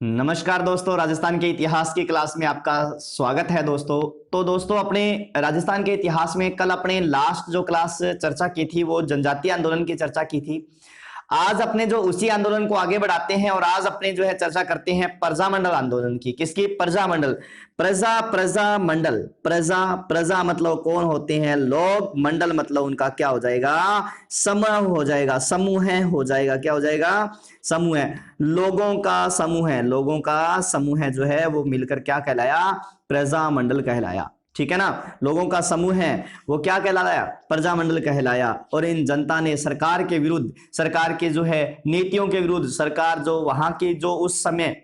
नमस्कार दोस्तों, राजस्थान के इतिहास की क्लास में आपका स्वागत है दोस्तों। तो दोस्तों, अपने राजस्थान के इतिहास में कल अपने लास्ट जो क्लास चर्चा की थी वो जनजातीय आंदोलन की चर्चा की थी। आज अपने जो उसी आंदोलन को आगे बढ़ाते हैं और आज अपने जो है चर्चा करते हैं प्रजामंडल आंदोलन की। किसकी? प्रजामंडल। प्रजा प्रजा मंडल। प्रजा प्रजा मतलब कौन होते हैं? लोग। मंडल मतलब उनका क्या हो जाएगा? समूह हो जाएगा, समूह हो जाएगा। क्या हो जाएगा? समूह है, लोगों का समूह है। लोगों का समूह है जो है वो मिलकर क्या कहलाया? प्रजामंडल कहलाया। ठीक है ना? लोगों का समूह है वो क्या कहलाया? प्रजामंडल कहलाया। और इन जनता ने सरकार के विरुद्ध, सरकार के जो है नीतियों के विरुद्ध, सरकार जो वहां की जो उस समय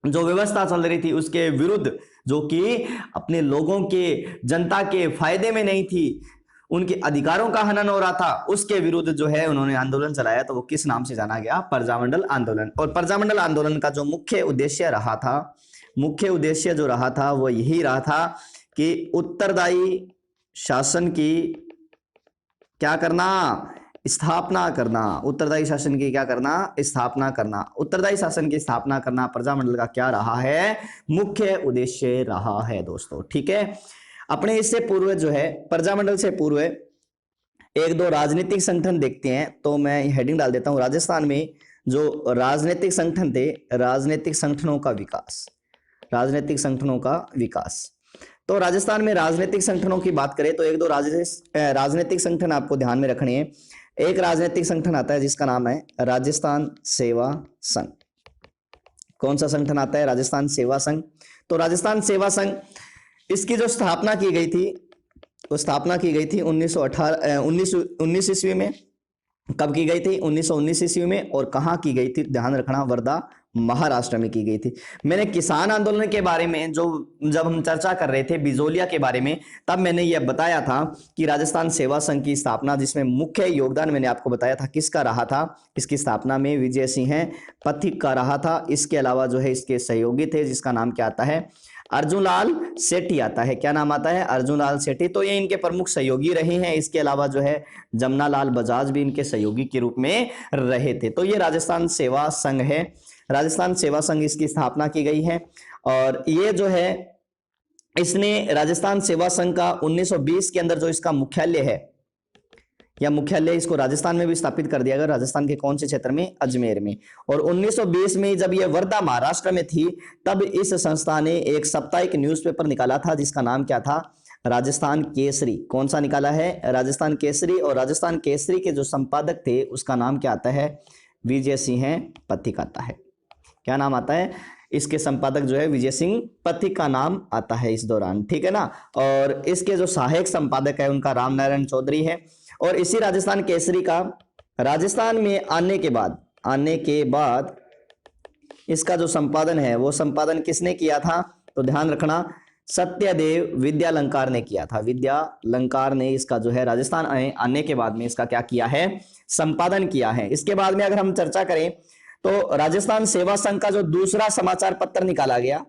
जो व्यवस्था चल रही थी उसके विरुद्ध, जो कि अपने लोगों के, जनता के फायदे में नहीं थी, उनके अधिकारों का हनन हो रहा था, उसके विरुद्ध जो है उन्होंने आंदोलन चलाया। तो वो किस नाम से जाना गया? प्रजामंडल आंदोलन। और प्रजामंडल आंदोलन का जो मुख्य उद्देश्य रहा था, मुख्य उद्देश्य जो रहा था वो यही रहा था कि उत्तरदायी शासन की क्या करना? स्थापना करना। उत्तरदायी शासन की क्या करना? स्थापना करना। उत्तरदायी शासन की स्थापना करना प्रजामंडल का क्या रहा है? मुख्य उद्देश्य रहा है दोस्तों। ठीक है। अपने इससे पूर्व जो है, प्रजामंडल से पूर्व एक दो राजनीतिक संगठन देखते हैं। तो मैं हेडिंग डाल देता हूं, राजस्थान में जो राजनीतिक संगठन थे, राजनीतिक संगठनों का विकास। राजनीतिक संगठनों का विकास। तो राजस्थान में राजनीतिक संगठनों की बात करें तो एक दो राजनीतिक संगठन आपको ध्यान में रखने हैं। एक राजनीतिक संगठन आता है जिसका नाम है राजस्थान सेवा संघ। कौन सा संगठन आता है? राजस्थान सेवा संघ। तो राजस्थान सेवा संघ, इसकी जो स्थापना की गई थी, वो स्थापना की गई थी 1919 ईस्वी में। कब की गई थी? 1919 ईस्वी में। और कहां की गई थी? ध्यान रखना, वर्धा, महाराष्ट्र में की गई थी। मैंने किसान आंदोलन के बारे में जब हम चर्चा कर रहे थे बिजोलिया के बारे में, तब मैंने यह बताया था कि राजस्थान सेवा संघ की स्थापना, जिसमें मुख्य योगदान मैंने आपको बताया था किसका रहा था, इसकी स्थापना में विजय सिंह पथिक का रहा था। इसके अलावा जो है इसके सहयोगी थे जिसका नाम क्या आता है? अर्जुनलाल सेठी आता है। क्या नाम आता है? अर्जुनलाल सेठी। तो ये इनके प्रमुख सहयोगी रहे हैं। इसके अलावा जो है जमनालाल बजाज भी इनके सहयोगी के रूप में रहे थे। तो ये राजस्थान सेवा संघ है। राजस्थान सेवा संघ, इसकी स्थापना की गई है। और ये जो है, इसने राजस्थान सेवा संघ का 1920 के अंदर जो इसका मुख्यालय है, या मुख्यालय इसको राजस्थान में भी स्थापित कर दिया गया। राजस्थान के कौन से क्षेत्र में? अजमेर में। और 1920 में जब यह वर्धा महाराष्ट्र में थी, तब इस संस्था ने एक साप्ताहिक न्यूज़पेपर निकाला था जिसका नाम क्या था? राजस्थान केसरी। कौन सा निकाला है? राजस्थान केसरी। और राजस्थान केसरी के जो संपादक थे उसका नाम क्या आता है? विजय सिंह पथिक आता है। क्या नाम आता है? इसके संपादक जो है विजय सिंह पथिक का नाम आता है इस दौरान। ठीक है ना? और इसके जो सहायक संपादक है उनका राम नारायण चौधरी है। और इसी राजस्थान केसरी का राजस्थान में आने के बाद इसका जो संपादन है वो संपादन किसने किया था? तो ध्यान रखना, सत्यदेव विद्यालंकार ने किया था। विद्यालंकार ने इसका जो है राजस्थान आने के बाद में इसका क्या किया है? संपादन किया है। इसके बाद में अगर हम चर्चा करें तो राजस्थान सेवा संघ का जो दूसरा समाचार पत्र निकाला गया,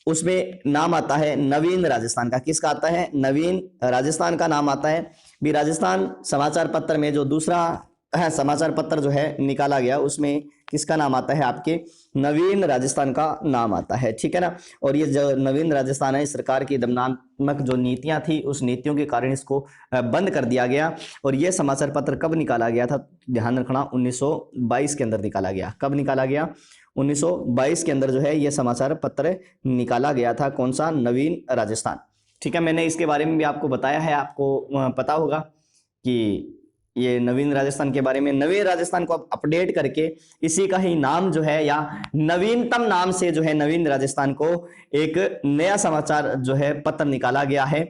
उसमें नाम आता है नवीन राजस्थान का। किसका आता है? नवीन राजस्थान का नाम आता है। भी राजस्थान समाचार पत्र में जो दूसरा समाचार पत्र जो है निकाला गया, उसमें किसका नाम आता है? आपके नवीन राजस्थान का नाम आता है। ठीक है ना? और ये जो नवीन राजस्थान है, सरकार की दमनात्मक जो नीतियां थी उस नीतियों के कारण इसको बंद कर दिया गया। और ये समाचार पत्र कब निकाला गया था? ध्यान रखना, 1922 के अंदर निकाला गया। कब निकाला गया? 1922 के अंदर जो है ये समाचार पत्र निकाला गया था। कौन सा? नवीन राजस्थान। ठीक है, मैंने इसके बारे में भी आपको बताया है। आपको पता होगा कि ये नवीन राजस्थान के बारे में, नवीन राजस्थान को अपडेट करके इसी का ही नाम जो है, या नवीनतम नाम से जो है नवीन राजस्थान को एक नया समाचार जो है पत्र निकाला गया है,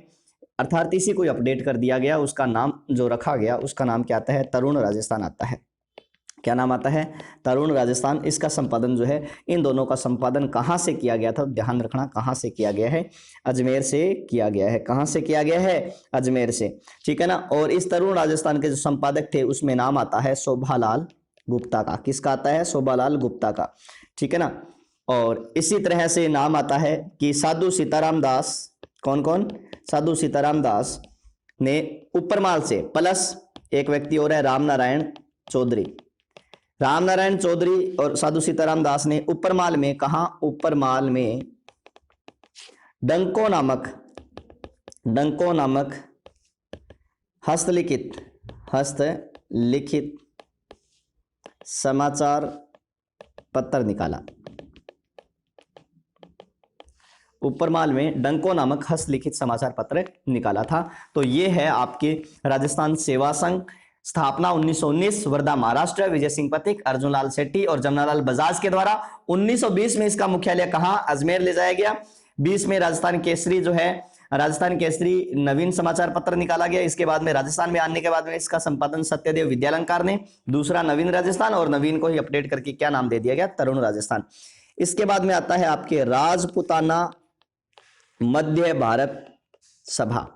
अर्थात इसी को अपडेट कर दिया गया। उसका नाम जो रखा गया उसका नाम क्या आता है? तरुण राजस्थान आता है। क्या नाम आता है? तरुण राजस्थान। इसका संपादन जो है, इन दोनों का संपादन कहां से किया गया था? ध्यान रखना, कहां से किया गया है? अजमेर से किया गया है। कहां से किया गया है? अजमेर से। ठीक है ना? और इस तरुण राजस्थान के जो संपादक थे उसमें नाम आता है शोभालाल गुप्ता का। किसका आता है? शोभालाल गुप्ता का। ठीक है ना? और इसी तरह से नाम आता है कि साधु सीताराम दास। कौन कौन? साधु सीताराम दास ने ऊपरमाल से, प्लस एक व्यक्ति और है राम नारायण चौधरी। रामनारायण चौधरी और साधु सीताराम दास ने ऊपरमाल में, कहा, ऊपरमाल में डंको नामक हस्तलिखित समाचार पत्र निकाला। ऊपरमाल में डंको नामक हस्तलिखित समाचार पत्र निकाला था। तो ये है आपके राजस्थान सेवा संघ, स्थापना 1919, वर्धा महाराष्ट्र, विजय सिंह पथिक, अर्जुन लाल सेठी और जमनालाल बजाज के द्वारा। 1920 में इसका मुख्यालय कहां, अजमेर ले जाया गया। 20 में राजस्थान केसरी जो है, राजस्थान केसरी नवीन समाचार पत्र निकाला गया। इसके बाद में राजस्थान में आने के बाद में इसका संपादन सत्यदेव विद्यालंकार ने। दूसरा नवीन राजस्थान, और नवीन को ही अपडेट करके क्या नाम दे दिया गया, तरुण राजस्थान। इसके बाद में आता है आपके राजपूताना मध्य भारत सभा।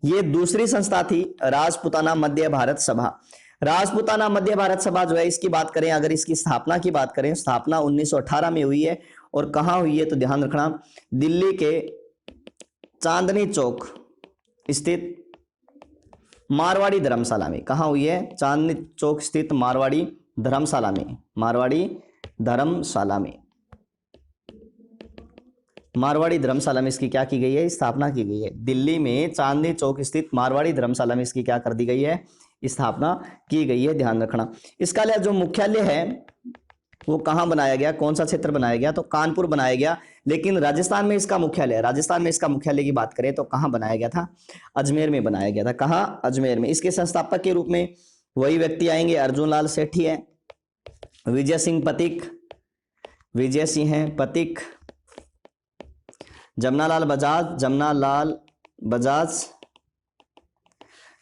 ये दूसरी संस्था थी, राजपूताना मध्य भारत सभा। राजपूताना मध्य भारत सभा जो है, इसकी बात करें, अगर इसकी स्थापना की बात करें, स्थापना 1918 में हुई है। और कहां हुई है तो ध्यान रखना, दिल्ली के चांदनी चौक स्थित मारवाड़ी धर्मशाला में। कहां हुई है, चांदनी चौक स्थित मारवाड़ी धर्मशाला में। मारवाड़ी धर्मशाला में इसकी क्या की गई है, स्थापना की गई है। दिल्ली में चांदनी चौक स्थित मारवाड़ी धर्मशाला में इसकी क्या कर दी गई है, स्थापना की गई है, ध्यान रखना। इसका जो मुख्यालय है वो कहां बनाया गया, कौन सा क्षेत्र बनाया गया, तो कानपुर बनाया गया। लेकिन राजस्थान में इसका मुख्यालय की बात करें तो कहां बनाया गया था, अजमेर में बनाया गया था। कहां, अजमेर में। इसके संस्थापक के रूप में वही व्यक्ति आएंगे, अर्जुन लाल सेठी है, विजय सिंह पथिक, जमनालाल बजाज,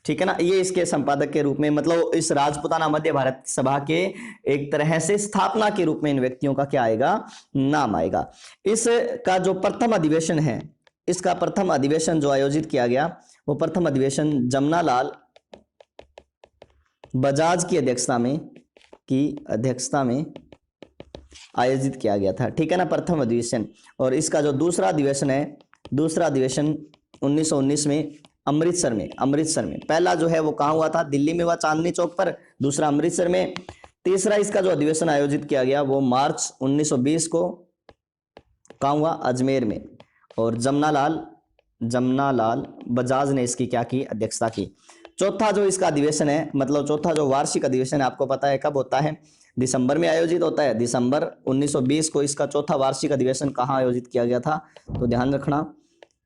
ठीक है ना। ये इसके संपादक के रूप में, मतलब इस राजपूताना मध्य भारत सभा के एक तरह से स्थापना के रूप में इन व्यक्तियों का क्या आएगा, नाम आएगा। इसका जो प्रथम अधिवेशन है, इसका प्रथम अधिवेशन जो आयोजित किया गया, वो प्रथम अधिवेशन जमनालाल बजाज की अध्यक्षता में आयोजित किया गया था, ठीक है ना, प्रथम अधिवेशन। और इसका जो दूसरा अधिवेशन 1919 में अमृतसर में। पहला जो है वो कहां हुआ था, दिल्ली में हुआ, चांदनी चौक पर। दूसरा अमृतसर में। तीसरा इसका जो अधिवेशन आयोजित किया गया वो मार्च 1920 को कहां हुआ, अजमेर में। और जमनालाल बजाज ने इसकी क्या की, अध्यक्षता की। चौथा जो इसका अधिवेशन है, मतलब चौथा जो वार्षिक अधिवेशन है, आपको पता है कब होता है, दिसंबर में आयोजित होता है। दिसंबर 1920 को इसका चौथा वार्षिक अधिवेशन कहां आयोजित किया गया था, तो ध्यान रखना,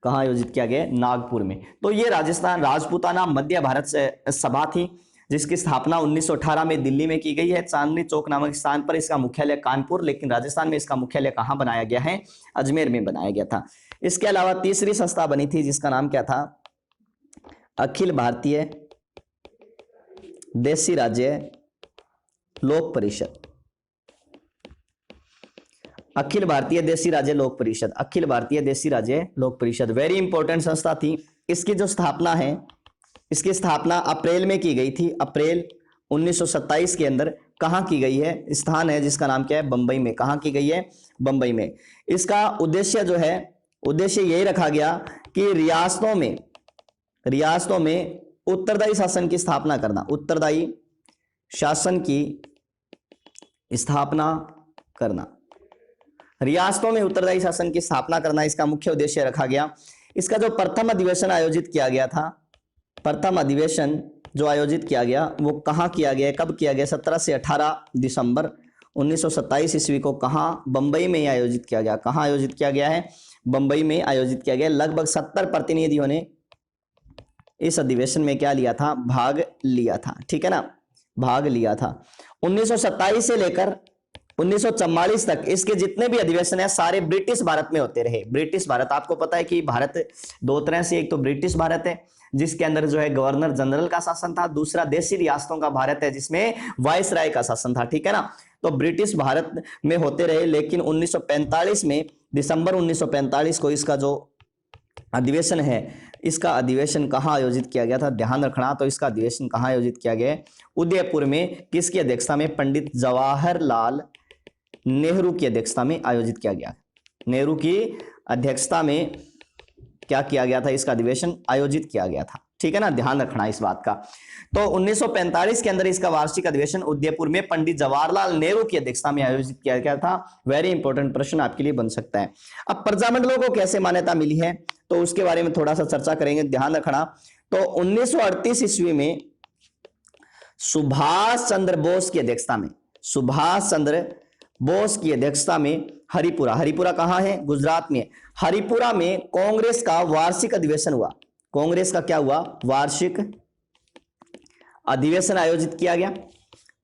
कहां आयोजित किया गया, नागपुर में। तो ये राजस्थान राजपूताना मध्य भारत सभा थी, जिसकी स्थापना 1918 में दिल्ली में की गई है, चांदनी चौक नामक स्थान पर। इसका मुख्यालय कानपुर, लेकिन राजस्थान में इसका मुख्यालय कहां बनाया गया है, अजमेर में बनाया गया था। इसके अलावा तीसरी संस्था बनी थी, जिसका नाम क्या था, अखिल भारतीय देशी राज्य लोक परिषद। अखिल भारतीय देशी राज्य लोक परिषद वेरी इंपॉर्टेंट संस्था थी। इसकी जो स्थापना है, इसकी स्थापना अप्रैल में की गई थी, अप्रैल 1927 के अंदर। कहां की गई है, स्थान है जिसका नाम क्या है, बंबई में। कहां की गई है, बंबई में। इसका उद्देश्य जो है, उद्देश्य यही रखा गया कि रियासतों में उत्तरदायी शासन की स्थापना करना, उत्तरदायी शासन की स्थापना करना, रियासतों में उत्तरदायी शासन की स्थापना करना, इसका मुख्य उद्देश्य रखा गया। इसका जो प्रथम अधिवेशन आयोजित किया गया था, प्रथम अधिवेशन जो आयोजित किया गया वो कहां किया गया, कब किया गया, 17 से 18 दिसंबर 1927 ईस्वी को। कहां, बंबई में आयोजित किया गया। कहां आयोजित किया गया है, बंबई में आयोजित किया गया। लगभग 70 प्रतिनिधियों ने इस अधिवेशन में क्या लिया था, भाग लिया था, ठीक है ना, भाग लिया था। 1927 से लेकर 1944 तक इसके जितने भी अधिवेशन है सारे ब्रिटिश भारत में होते रहे। ब्रिटिश भारत, आपको पता है कि भारत दो तरह से, एक तो ब्रिटिश भारत है जिसके अंदर जो है गवर्नर जनरल का शासन था, दूसरा देशी रियासतों का भारत है जिसमें वायसराय का शासन था, ठीक है ना। तो ब्रिटिश भारत में होते रहे, लेकिन 1945 में, दिसंबर 1945 को इसका जो अधिवेशन है, इसका अधिवेशन कहां आयोजित किया गया था, ध्यान रखना। तो इसका अधिवेशन कहां आयोजित किया गया, उदयपुर में। किसकी अध्यक्षता में, पंडित जवाहरलाल नेहरू की अध्यक्षता में आयोजित किया गया। नेहरू की अध्यक्षता में क्या किया गया था, इसका अधिवेशन आयोजित किया गया था। ठीक है ना, ध्यान रखना इस बात का। तो 1945 के अंदर इसका वार्षिक अधिवेशन उदयपुर में पंडित जवाहरलाल नेहरू की अध्यक्षता में आयोजित किया गया था। वेरी इंपॉर्टेंट प्रश्न आपके लिए बन सकता है। अब प्रजामंडलों को कैसे मान्यता मिली है तो उसके बारे में थोड़ा सा चर्चा करेंगे, ध्यान रखना। तो 1938 ईस्वी में सुभाष चंद्र बोस की अध्यक्षता में, सुभाष चंद्र बोस की अध्यक्षता में हरिपुरा, हरिपुरा कहां है, गुजरात में, हरिपुरा में कांग्रेस का वार्षिक अधिवेशन हुआ। कांग्रेस का क्या हुआ, वार्षिक अधिवेशन आयोजित किया गया।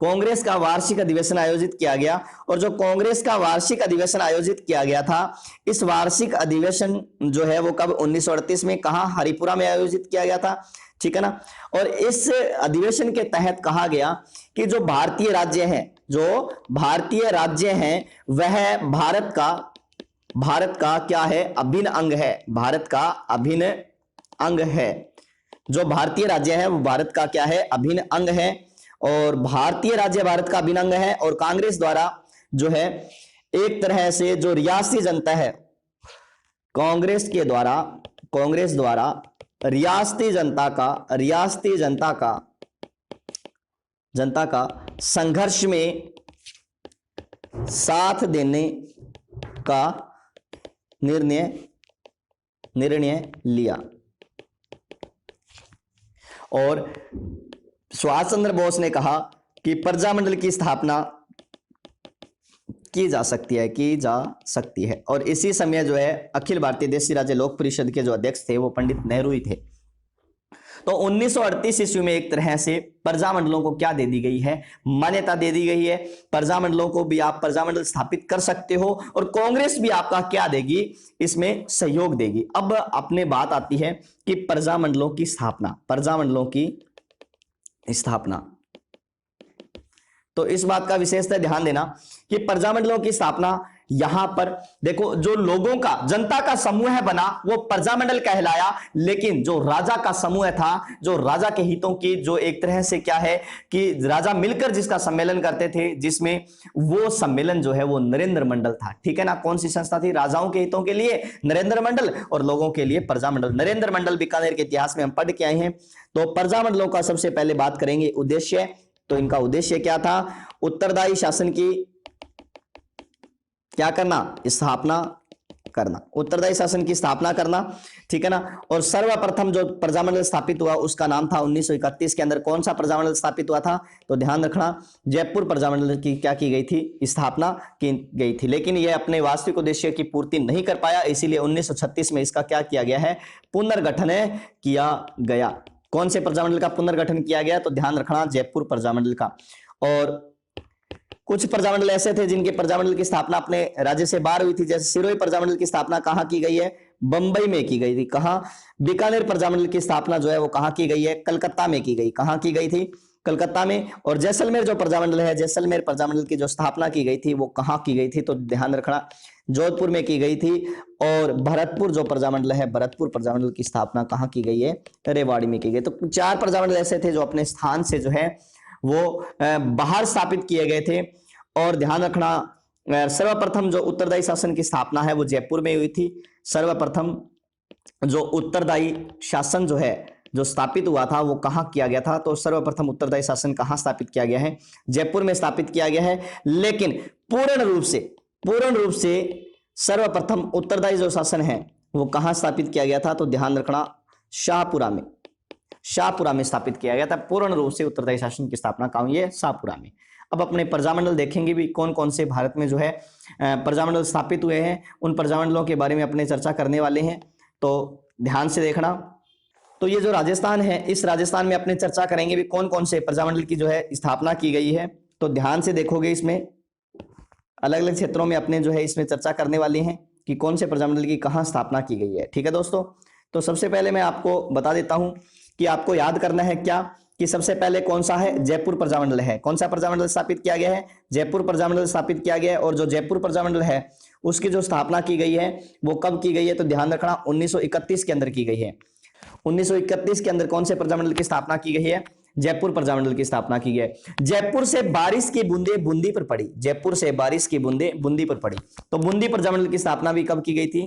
कांग्रेस का वार्षिक अधिवेशन आयोजित किया गया। और जो कांग्रेस का वार्षिक अधिवेशन आयोजित किया गया था, इस वार्षिक अधिवेशन जो है वो कब 1938 में कहा, हरिपुरा में आयोजित किया गया था, ठीक है ना। और इस अधिवेशन के तहत कहा गया कि जो भारतीय राज्य हैं, जो भारतीय राज्य हैं वह भारत का क्या है, अभिन्न अंग है, भारत का अभिन्न अंग है। जो भारतीय राज्य है वो भारत का क्या है, अभिन्न अंग है। और भारतीय राज्य भारत का अभिन्न अंग है। और कांग्रेस द्वारा जो है एक तरह से जो रियासती जनता है, कांग्रेस द्वारा रियासती जनता का संघर्ष में साथ देने का निर्णय लिया। और सुभाष चंद्र बोस ने कहा कि प्रजामंडल की स्थापना की जा सकती है। और इसी समय जो है अखिल भारतीय देशी राज्य लोक परिषद के जो अध्यक्ष थे वो पंडित नेहरू ही थे। तो 1938 ईस्वी में एक तरह से प्रजामंडलों को क्या दे दी गई है, मान्यता दे दी गई है। प्रजामंडलों को भी आप प्रजामंडल स्थापित कर सकते हो और कांग्रेस भी आपका क्या देगी, इसमें सहयोग देगी। अब अपने बात आती है कि प्रजामंडलों की स्थापना, तो इस बात का विशेषतः ध्यान देना कि प्रजामंडलों की स्थापना यहां पर देखो, जो लोगों का, जनता का समूह बना वो प्रजामंडल कहलाया। लेकिन जो राजा का समूह था, जो राजा के हितों की, जो एक तरह से क्या है कि राजा मिलकर जिसका सम्मेलन करते थे, जिसमें वो सम्मेलन जो है वो नरेंद्र मंडल था, ठीक है ना। कौन सी संस्था थी, राजाओं के हितों के लिए नरेंद्र मंडल और लोगों के लिए प्रजामंडल। नरेंद्र मंडल बीकानेर के इतिहास में हम पढ़ के आए हैं। तो प्रजामंडलों का सबसे पहले बात करेंगे उद्देश्य। तो इनका उद्देश्य क्या था, उत्तरदायी शासन की क्या करना, स्थापना करना, उत्तरदायी शासन की स्थापना करना, ठीक है ना। और सर्वप्रथम जो प्रजामंडल स्थापित हुआ उसका नाम था 1931 के अंदर कौन सा प्रजामंडल स्थापित हुआ था, तो ध्यान रखना जयपुर प्रजामंडल की क्या की गई थी, स्थापना की गई थी। लेकिन यह अपने वास्तविक उद्देश्य की पूर्ति नहीं कर पाया, इसीलिए 1936 में इसका क्या किया गया है, पुनर्गठन किया गया। कौन से प्रजामंडल का पुनर्गठन किया गया, तो ध्यान रखना जयपुर प्रजामंडल का। और कुछ प्रजामंडल ऐसे थे जिनके प्रजामंडल की स्थापना अपने राज्य से बाहर हुई थी, जैसे सिरोही प्रजामंडल की स्थापना कहां की गई है, बंबई में की गई थी। कहां, बीकानेर प्रजामंडल की स्थापना जो है वो कहां की गई है, कलकत्ता में की गई। कहां की गई थी, कलकत्ता में। और जैसलमेर जो प्रजामंडल है, जैसलमेर प्रजामंडल की जो स्थापना की गई थी वो कहां की गई थी, तो ध्यान रखना जोधपुर में की गई थी। और भरतपुर जो प्रजामंडल है, भरतपुर प्रजामंडल की स्थापना कहां की गई है, रेवाड़ी में की गई। तो 4 प्रजामंडल ऐसे थे जो अपने स्थान से जो है वो बाहर स्थापित किए गए थे। और ध्यान रखना सर्वप्रथम जो उत्तरदायी शासन की स्थापना है वो जयपुर में हुई थी। सर्वप्रथम जो उत्तरदायी शासन जो है जो स्थापित हुआ था वो कहां किया गया था, तो सर्वप्रथम उत्तरदायी शासन कहां स्थापित किया गया है, जयपुर में स्थापित किया गया है। लेकिन पूर्ण रूप से सर्वप्रथम उत्तरदायी जो शासन है वो कहां स्थापित किया गया था, तो ध्यान रखना शाहपुरा में स्थापित किया गया था। पूर्ण रूप से उत्तरदायी शासन की स्थापना कहां हुई है, शाहपुरा में। अब अपने प्रजामंडल देखेंगे भी कौन कौन से भारत में जो है प्रजामंडल स्थापित हुए हैं, उन प्रजामंडलों के बारे में अपने चर्चा करने वाले हैं, तो ध्यान से देखना। तो ये जो राजस्थान है, इस राजस्थान में अपने चर्चा करेंगे भी कौन कौन से प्रजामंडल की जो है स्थापना की गई है। तो ध्यान से देखोगे, इसमें अलग अलग क्षेत्रों में अपने जो है इसमें चर्चा करने वाले हैं कि कौन से प्रजामंडल की कहाँ स्थापना की गई है, ठीक है दोस्तों। तो सबसे पहले मैं आपको बता देता हूं कि आपको याद करना है क्या, कि सबसे पहले कौन सा है, जयपुर प्रजामंडल है। कौन सा प्रजामंडल स्थापित किया गया है, जयपुर प्रजामंडल स्थापित किया गया है। और जो जयपुर प्रजामंडल है उसकी जो स्थापना की गई है वो कब की गई है, तो ध्यान रखना 1931 के अंदर की गई है। 1931 के अंदर कौन से प्रजामंडल की स्थापना की गई है, जयपुर प्रजामंडल की स्थापना की गई है। जयपुर से बारिश की बूंदें बूंदी पर पड़ी, जयपुर से बारिश की बूंदें बूंदी पर पड़ी। तो बूंदी प्रजामंडल की स्थापना भी कब की गई थी,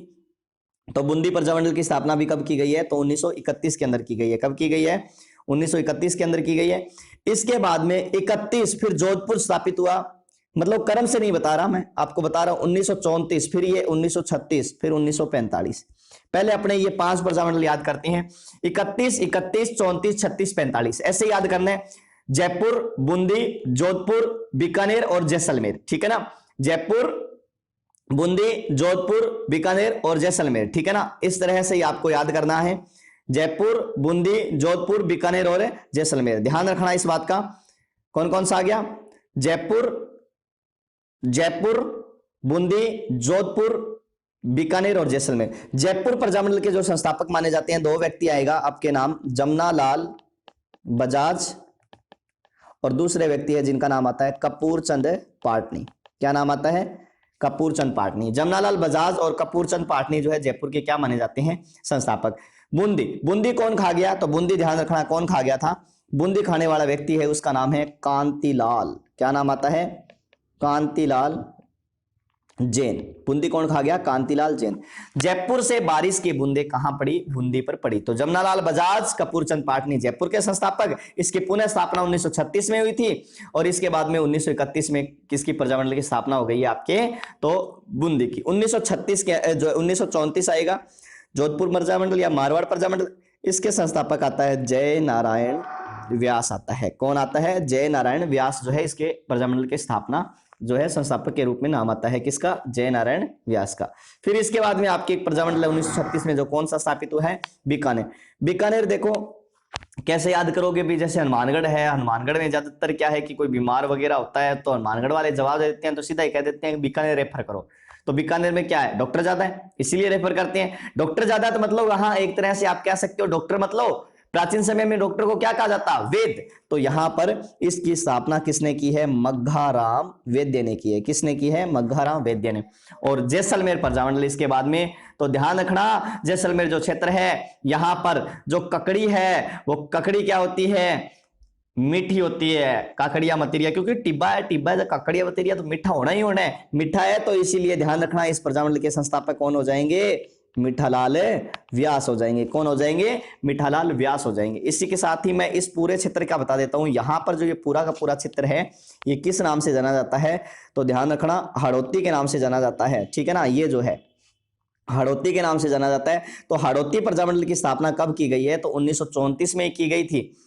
तो बूंदी प्रजामंडल की स्थापना भी कब की गई है? तो 1931 के अंदर की गई है। कब की गई है? 1931 के अंदर की गई है। इसके बाद में 31 फिर जोधपुर स्थापित हुआ, मतलब क्रम से नहीं बता रहा, मैं आपको बता रहा हूं। 1934 फिर ये 1936 फिर 1945। पहले अपने ये 5 प्रजामंडल याद करते हैं। 31, 31, 34, 36, 45 ऐसे याद करना है। जयपुर, बूंदी, जोधपुर, बीकानेर और जैसलमेर, ठीक है ना। जयपुर, बूंदी, जोधपुर, बीकानेर और जैसलमेर, ठीक है ना। इस तरह से आपको याद करना है। जयपुर, बूंदी, जोधपुर, बीकानेर और जैसलमेर। ध्यान रखना इस बात का। कौन कौन सा आ गया? जयपुर, जयपुर, बूंदी, जोधपुर, बीकानेर और जैसलमेर। जयपुर प्रजामंडल के जो संस्थापक माने जाते हैं, 2 व्यक्ति आएगा आपके नाम, जमनालाल बजाज और दूसरे व्यक्ति है जिनका नाम आता है कपूर चंद पाटनी। क्या नाम आता है? कपूर चंद पाटनी। जमनालाल बजाज और कपूर चंद पाटनी जो है जयपुर के क्या माने जाते हैं? संस्थापक। बूंदी, बूंदी कौन खा गया? तो बूंदी ध्यान रखना कौन खा गया था। बूंदी खाने वाला व्यक्ति है, उसका नाम है कांतिलाल। क्या नाम आता है? कांतिलाल जैन। बूंदी कौन खा गया? कांतिलाल जैन। जयपुर से बारिश की बूंदे कहां पड़ी? बूंदी पर पड़ी। तो जमनालाल बजाज, कपूरचंद पाटनी जयपुर के संस्थापक। इसकी पुनः स्थापना 1936 में हुई थी और इसके बाद में 1931 में किसकी प्रजामंडल की स्थापना हो गई है आपके? तो बूंदी की। 1936 के जो 1934 आएगा जोधपुर प्रजामंडल या मारवाड़ प्रजामंडल। इसके संस्थापक आता है जय नारायण व्यास आता है। कौन आता है? जय नारायण व्यास जो है इसके प्रजामंडल की स्थापना जो है संस्थापक के रूप में नाम आता है किसका? जय नारायण व्यास का। फिर इसके बाद में आपके एक प्रजामंडल 1936 में जो कौन सा स्थापित हुआ है? बीकानेर। बीकानेर देखो कैसे याद करोगे भी, जैसे हनुमानगढ़ है, हनुमानगढ़ में ज्यादातर क्या है कि कोई बीमार वगैरह होता है तो हनुमानगढ़ वाले जवाब दे देते हैं, तो सीधा ही कह देते हैं बीकानेर रेफर करो। तो बीकानेर में क्या है? डॉक्टर ज्यादा है, इसीलिए रेफर करते हैं। डॉक्टर ज्यादा तो मतलब वहां एक तरह से आप कह सकते हो डॉक्टर, मतलब प्राचीन समय में डॉक्टर को क्या कहा जाता? वेद। तो यहां पर इसकी स्थापना किसने की है? मग्घाराम वैद्य ने की है। किसने की है? मग्घाराम वैद्य ने। और जैसलमेर प्रजामंडल इसके बाद में। तो ध्यान रखना जैसलमेर जो क्षेत्र है यहां पर जो ककड़ी है वो ककड़ी क्या होती है? मीठी होती है। काकड़िया मतीरिया, क्योंकि टिब्बा है, टिब्बा है, काकड़िया मतीरिया तो मीठा होना ही होना है। मीठा है तो इसीलिए ध्यान रखना इस प्रजामंडल के संस्थापक कौन हो जाएंगे? मिठालाल व्यास हो जाएंगे। कौन हो जाएंगे? मिठालाल व्यास हो जाएंगे। इसी के साथ ही मैं इस पूरे क्षेत्र का बता देता हूं। यहां पर जो ये पूरा का पूरा क्षेत्र है ये किस नाम से जाना जाता है? तो ध्यान रखना हाड़ौती के नाम से जाना जाता है, ठीक है ना। ये जो है हाड़ौती के नाम से जाना जाता है। तो हाड़ौती प्रजामंडल की स्थापना कब की गई है? तो 1934 में की गई थी,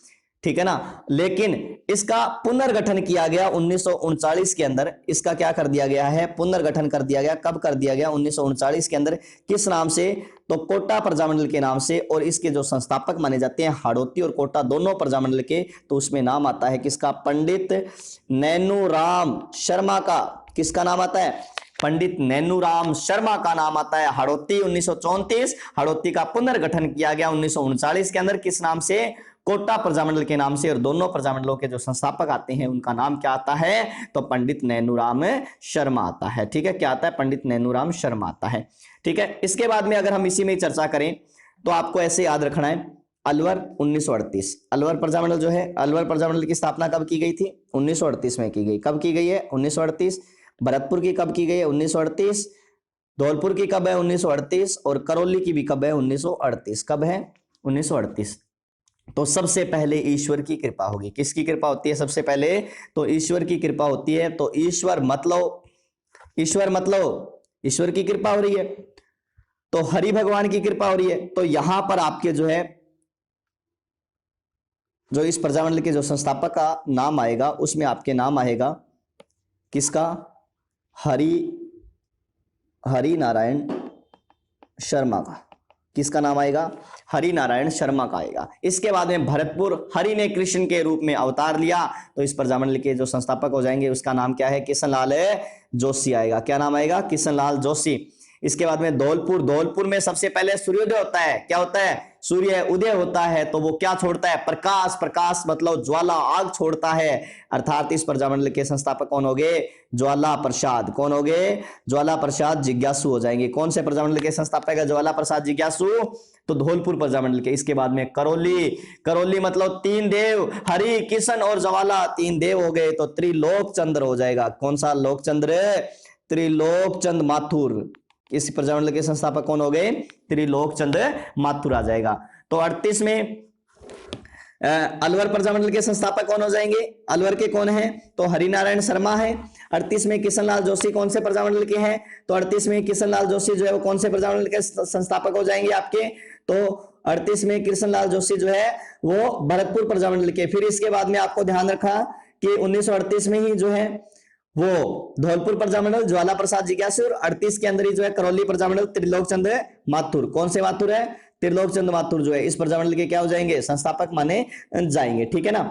ठीक है ना। लेकिन इसका पुनर्गठन किया गया 1939 के अंदर। इसका क्या कर दिया गया है? पुनर्गठन कर दिया गया। कब कर दिया गया? 1939 के अंदर। किस नाम से? तो कोटा प्रजामंडल के नाम से। और इसके जो संस्थापक माने जाते हैं हाड़ौती और कोटा दोनों प्रजामंडल के, तो उसमें नाम आता है किसका? पंडित नैनूराम शर्मा का। किसका नाम आता है? पंडित नैनूराम शर्मा का नाम आता है। हाड़ौती 1934, हाड़ौती का पुनर्गठन किया गया 1939 के अंदर। किस नाम से? कोटा प्रजामंडल के नाम से। और दोनों प्रजामंडलों के जो संस्थापक आते हैं उनका नाम क्या आता है? तो पंडित नैनूराम शर्मा आता है, ठीक है। क्या आता है? पंडित नैनूराम शर्मा आता है, ठीक है। इसके बाद में अगर हम इसी में चर्चा करें तो आपको ऐसे याद रखना है अलवर 1938। अलवर प्रजामंडल जो है, अलवर प्रजामंडल की स्थापना कब की गई थी? 1938 में की गई। कब की गई है? 1938। भरतपुर की कब की गई है? 1938। धौलपुर की कब है? 1938। और करौली की भी कब है? 1938। कब है? 1938। तो सबसे पहले ईश्वर की कृपा होगी। किसकी कृपा होती है सबसे पहले? तो ईश्वर की कृपा होती है। तो ईश्वर मतलब ईश्वर की कृपा हो रही है, तो हरि भगवान की कृपा हो रही है। तो यहां पर आपके जो है जो इस प्रजामंडल के जो संस्थापक का नाम आएगा उसमें आपके नाम आएगा किसका? हरि नारायण शर्मा का। किसका नाम आएगा? हरि नारायण शर्मा का आएगा। इसके बाद में भरतपुर, हरि ने कृष्ण के रूप में अवतार लिया, तो इस प्रजामंडल के जो संस्थापक हो जाएंगे उसका नाम क्या है? किशनलाल जोशी आएगा। क्या नाम आएगा? किशनलाल जोशी। इसके बाद में धौलपुर, धौलपुर में सबसे पहले सूर्योदय होता है। क्या होता है? सूर्य उदय होता है, तो वो क्या छोड़ता है? प्रकाश। प्रकाश मतलब ज्वाला, आग छोड़ता है। अर्थात इस प्रजामंडल के संस्थापक कौन हो गए? ज्वाला प्रसाद। कौन हो गए? ज्वाला प्रसाद जिज्ञासु हो जाएंगे। कौन से प्रजामंडल के संस्थापक है ज्वाला प्रसाद जिज्ञासु? तो धौलपुर प्रजामंडल के। इसके बाद में करौली, करौली मतलब 3 देव, हरि, किशन और ज्वाला, 3 देव हो गए, तो त्रिलोक चंद्र हो जाएगा। कौन सा लोकचंद्र? त्रिलोक चंद्र माथुर। इस प्रजामंडल के संस्थापक कौन हो गए? त्रिलोकचंद माथुर आ जाएगा। तो 38 में अलवर प्रजामंडल के संस्थापक कौन हो जाएंगे? अलवर के कौन है? तो हरिनारायण शर्मा है। 38 में किशनलाल जोशी कौन से प्रजामंडल के हैं? तो 38 में किशनलाल जोशी जो है वो कौन से प्रजामंडल के संस्थापक हो जाएंगे आपके? तो 38 में कृष्णलाल जोशी जो है वो भरतपुर प्रजामंडल के। फिर इसके बाद में आपको ध्यान रखा कि 1938 में ही जो है वो धौलपुर प्रजामंडल ज्वाला प्रसाद जिज्ञासु, और 38 के अंदर ही जो है करौली प्रजामंडल त्रिलोकचंद माथुर। कौन से माथुर है? त्रिलोकचंद माथुर जो है इस प्रजामंडल के क्या हो जाएंगे? संस्थापक माने जाएंगे। ठीक है ना।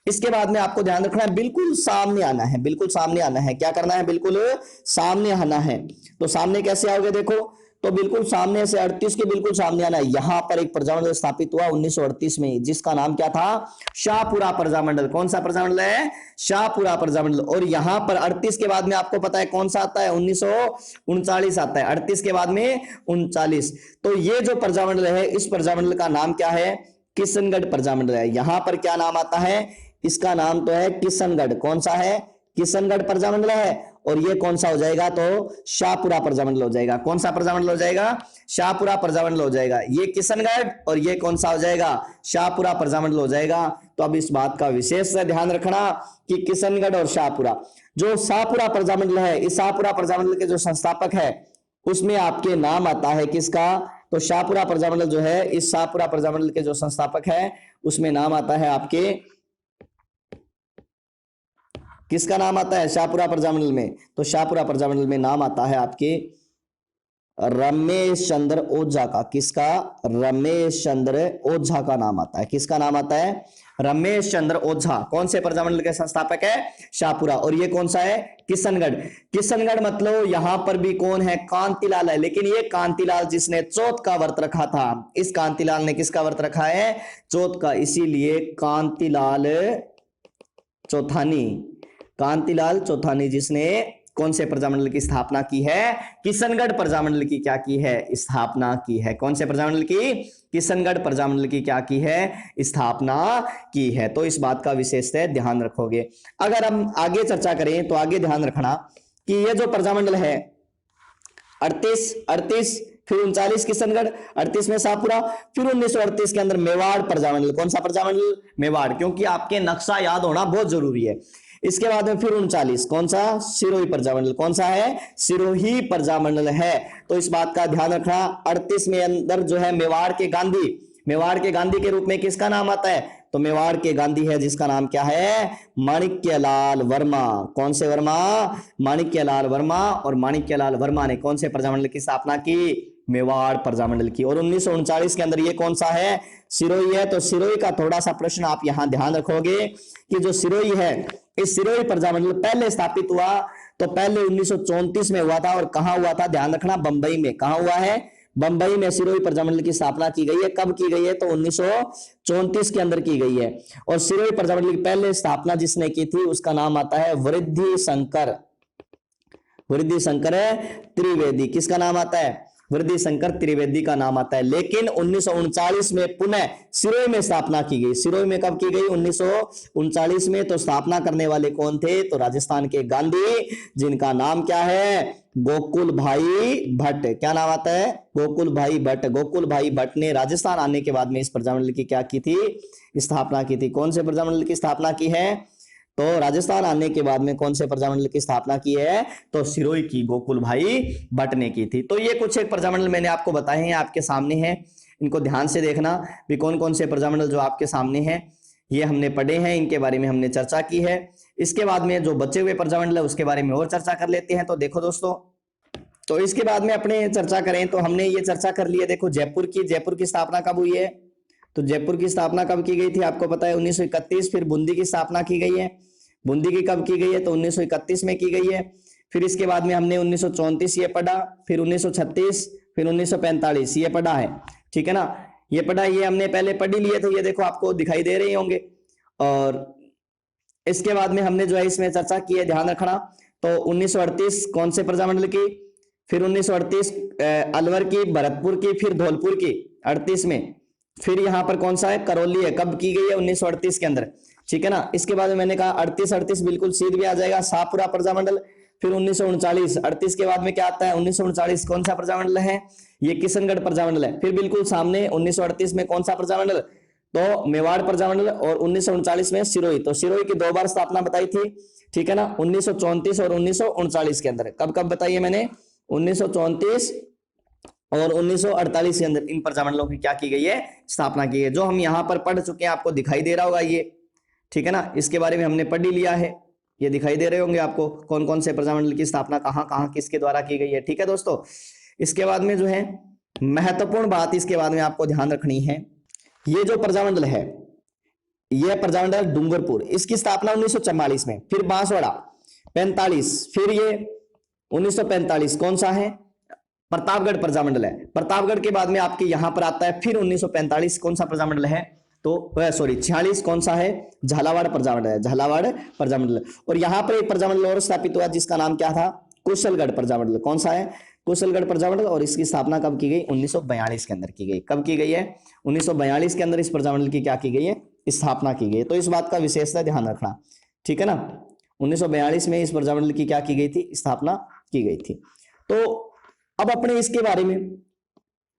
इसके बाद में आपको ध्यान रखना है, बिल्कुल सामने आना है, बिल्कुल सामने आना है। क्या करना है? बिल्कुल सामने आना है। तो सामने कैसे आओगे? देखो, तो बिल्कुल सामने से 38 के बिल्कुल सामने आना है। यहां पर एक प्रजामंडल स्थापित हुआ 1938 में, जिसका नाम क्या था? शाहपुरा प्रजामंडल। कौन सा प्रजामंडल है? शाहपुरा प्रजामंडल। और यहां पर 38 के बाद में आपको पता है कौन सा आता है? 1939 आता है। 38 के बाद में 39। तो ये जो प्रजामंडल है, इस प्रजामंडल का नाम क्या है? किशनगढ़ प्रजामंडल है। यहां पर क्या नाम आता है? इसका नाम तो है किशनगढ़। कौन सा है? किशनगढ़ प्रजामंडल है। और ये कौन सा हो जाएगा? तो शाहपुरा प्रजामंडल हो जाएगा। कौन सा प्रजामंडल हो जाएगा? शाहपुरा प्रजामंडल हो जाएगा। ये किशनगढ़ और ये कौन सा हो जाएगा? शाहपुरा प्रजामंडल हो जाएगा। तो अब इस बात का विशेष ध्यान रखना कि किशनगढ़ और शाहपुरा, जो शाहपुरा प्रजामंडल है, इस शाहपुरा प्रजामंडल के जो संस्थापक है उसमें आपके नाम आता है किसका? तो शाहपुरा प्रजामंडल जो है, इस शाहपुरा प्रजामंडल के जो संस्थापक है उसमें नाम आता है आपके, किसका नाम आता है शाहपुरा प्रजामंडल में? तो शाहपुरा प्रजामंडल में नाम आता है आपके रमेश चंद्र ओझा का। किसका? रमेश चंद्र ओझा का नाम आता है। किसका नाम आता है? रमेश चंद्र ओझा। कौन से प्रजामंडल के संस्थापक है? शाहपुरा। और ये कौन सा है? किशनगढ़। किशनगढ़ मतलब यहां पर भी कौन है? कांतिलाल है। लेकिन ये कांतिलाल जिसने चौथ का व्रत रखा था, इस कांतिलाल ने किसका व्रत रखा है? चौथ का। इसीलिए कांतिलाल चौथानी, कांतिलाल चौथानी जिसने कौन से प्रजामंडल की स्थापना की है? किशनगढ़ प्रजामंडल की क्या की है? स्थापना की है। कौन से प्रजामंडल की? किशनगढ़ प्रजामंडल की क्या की है? स्थापना की है। तो इस बात का विशेष ध्यान रखोगे। अगर हम आगे चर्चा करें तो आगे ध्यान रखना कि ये जो प्रजामंडल है 38 फिर 39 किशनगढ़, 38 में शाहपुरा, फिर 1938 के अंदर मेवाड़ प्रजामंडल। कौन सा प्रजामंडल? मेवाड़। क्योंकि आपके नक्शा याद होना बहुत जरूरी है। इसके बाद में फिर 39 कौन सा? सिरोही प्रजामंडल। कौन सा है? सिरोही प्रजामंडल है। तो इस बात का ध्यान रखना। 38 में अंदर जो है मेवाड़ के गांधी के रूप में किसका नाम आता है? तो मेवाड़ के गांधी है जिसका नाम क्या है? माणिक्यलाल वर्मा। कौन से वर्मा? माणिक्यलाल वर्मा। और माणिक्यलाल वर्मा ने कौन से प्रजामंडल की स्थापना की? मेवाड़ प्रजामंडल की। और 1939 के अंदर ये कौन सा है? सिरोही है। तो सिरोही का थोड़ा सा प्रश्न आप यहां ध्यान रखोगे कि जो सिरोही है, इस सिरोही प्रजामंडल पहले स्थापित हुआ तो पहले 1934 में हुआ था। और कहां हुआ था? ध्यान रखना, बंबई में। कहां हुआ है? बंबई में सिरोही प्रजामंडल की स्थापना की गई है। कब की गई है? तो 1934 के अंदर की गई है। और सिरोही प्रजामंडल की पहले स्थापना जिसने की थी उसका नाम आता है वृद्धि शंकर त्रिवेदी। किसका नाम आता है? वृद्धि शंकर त्रिवेदी का नाम आता है। लेकिन 1939 में पुनः सिरोही में स्थापना की गई। सिरोही में कब की गई? 1939 में। तो स्थापना करने वाले कौन थे? तो राजस्थान के गांधी, जिनका नाम क्या है? गोकुल भाई भट्ट। क्या नाम आता है? गोकुल भाई भट्ट। गोकुल भाई भट्ट ने राजस्थान आने के बाद में इस प्रजामंडल की क्या की थी? स्थापना की थी। कौन से प्रजामंडल की स्थापना की है? तो राजस्थान आने के बाद में कौन से प्रजामंडल की स्थापना की है? तो सिरोही की गोकुल भाई भट्ट ने की थी। तो ये कुछ एक प्रजामंडल मैंने आपको बताए हैं, आपके सामने हैं। इनको ध्यान से देखना भी कौन कौन से प्रजामंडल जो आपके सामने हैं ये हमने पढ़े हैं, इनके बारे में हमने चर्चा की है। इसके बाद में जो बचे हुए प्रजामंडल है उसके बारे में और चर्चा कर लेते हैं। तो देखो दोस्तों, तो इसके बाद में अपने चर्चा करें तो हमने ये चर्चा कर ली है। देखो जयपुर की स्थापना कब हुई है? तो जयपुर की स्थापना कब की गई थी? आपको पता है 1931। फिर बूंदी की स्थापना की गई है। बूंदी की कब की गई है? तो 1931 में की गई है। फिर इसके बाद में हमने 1934 ये पढ़ा, फिर 1936, फिर 1945 ये पढ़ा है। ठीक है ना, ये पढ़ा, ये हमने पहले पढ़ ही लिए थे। ये देखो आपको दिखाई दे रहे होंगे। और इसके बाद में हमने जो है इसमें चर्चा की है, ध्यान रखना। तो 1938 कौन से प्रजामंडल की? फिर 1938 अलवर की, भरतपुर की, फिर धौलपुर की 38 में। फिर यहाँ पर कौन सा है? करौली है। कब की गई है? 1938 के अंदर। ठीक है ना। इसके बाद मैंने कहा 38 बिल्कुल सीध भी आ जाएगा, शाहपुरा प्रजामंडल। फिर 1939, 38 के बाद में क्या आता है 1939, कौन सा प्रजामंडल है, ये किशनगढ़ प्रजामंडल है। फिर बिल्कुल सामने 1938 में कौन सा प्रजामंडल, तो मेवाड़ प्रजामंडल, और 1939 में सिरोही। तो सिरोही की 2 बार स्थापना बताई थी, ठीक है ना, 1934 और 1939 के अंदर। कब कब बताइए मैंने, 1934 और 1948 के अंदर इन प्रजामंडलों की क्या की गई है, स्थापना की है। जो हम यहां पर पढ़ चुके हैं, आपको दिखाई दे रहा होगा ये, ठीक है ना, इसके बारे में हमने पढ़ ही लिया है, ये दिखाई दे रहे होंगे आपको कौन कौन से प्रजामंडल की स्थापना कहां कहां किसके द्वारा की गई है, ठीक है दोस्तों। इसके बाद में जो है महत्वपूर्ण बात इसके बाद में आपको ध्यान रखनी है, ये जो प्रजामंडल है, यह प्रजामंडल डूंगरपुर, इसकी स्थापना 1944 में। फिर बांसवाड़ा 45, फिर ये 1945 कौन सा है, प्रतापगढ़ प्रजामंडल है। प्रतापगढ़ के बाद में आपके यहां पर आता है फिर 1945 कौन सा प्रजामंडल है, तो सॉरी 46 कौन सा है, झालावाड़ प्रजामंडल है, झालावाड़ प्रजामंडल। और यहां पर एक प्रजामंडल और स्थापित हुआ जिसका नाम क्या था, कुशलगढ़ प्रजामंडल। कौन सा है, कुशलगढ़ प्रजामंडल। और इसकी स्थापना कब की गई, 1942 के अंदर की गई। कब की गई है, 1942 के अंदर इस प्रजामंडल की क्या की गई है, स्थापना की गई। तो इस बात का विशेषता ध्यान रखना, ठीक है ना, 1942 में इस प्रजामंडल की क्या की गई थी, स्थापना की गई थी। तो अब अपने इसके बारे में